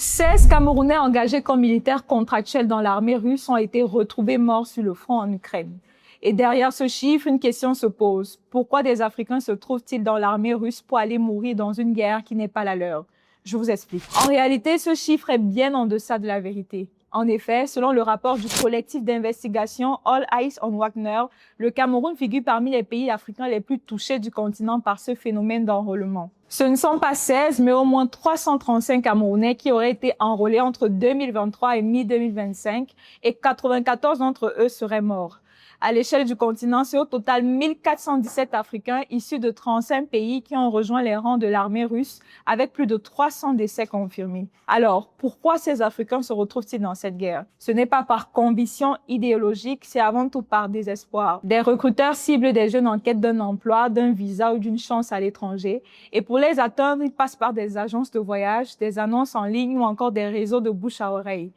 16 Camerounais engagés comme militaires contractuels dans l'armée russe ont été retrouvés morts sur le front en Ukraine. Et derrière ce chiffre, une question se pose. Pourquoi des Africains se trouvent-ils dans l'armée russe pour aller mourir dans une guerre qui n'est pas la leur? Je vous explique. En réalité, ce chiffre est bien en deçà de la vérité. En effet, selon le rapport du collectif d'investigation All Eyes on Wagner, le Cameroun figure parmi les pays africains les plus touchés du continent par ce phénomène d'enrôlement. Ce ne sont pas 16, mais au moins 335 Camerounais qui auraient été enrôlés entre 2023 et mi-2025 et 94 d'entre eux seraient morts. À l'échelle du continent, c'est au total 1417 Africains issus de 35 pays qui ont rejoint les rangs de l'armée russe avec plus de 300 décès confirmés. Alors, pourquoi ces Africains se retrouvent-ils dans cette guerre? Ce n'est pas par conviction idéologique, c'est avant tout par désespoir. Des recruteurs ciblent des jeunes en quête d'un emploi, d'un visa ou d'une chance à l'étranger. Et pour les atteindre, ils passent par des agences de voyage, des annonces en ligne ou encore des réseaux de bouche à oreille.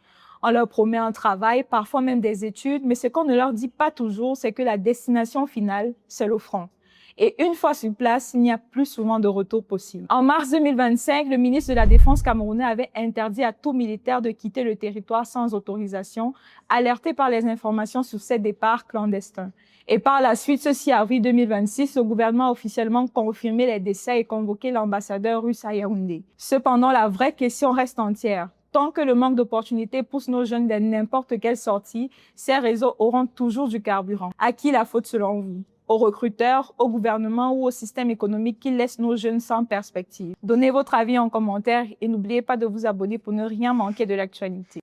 On leur promet un travail, parfois même des études, mais ce qu'on ne leur dit pas toujours, c'est que la destination finale, c'est le front. Et une fois sur place, il n'y a plus souvent de retour possible. En mars 2025, le ministre de la Défense camerounais avait interdit à tout militaire de quitter le territoire sans autorisation, alerté par les informations sur ces départs clandestins. Et par la suite, ce 6 avril 2026, le gouvernement a officiellement confirmé les décès et convoqué l'ambassadeur russe à Yaoundé. Cependant, la vraie question reste entière. Tant que le manque d'opportunités pousse nos jeunes vers n'importe quelle sortie, ces réseaux auront toujours du carburant. À qui la faute selon vous? Aux recruteurs, au gouvernement ou au système économique qui laisse nos jeunes sans perspective? Donnez votre avis en commentaire et n'oubliez pas de vous abonner pour ne rien manquer de l'actualité.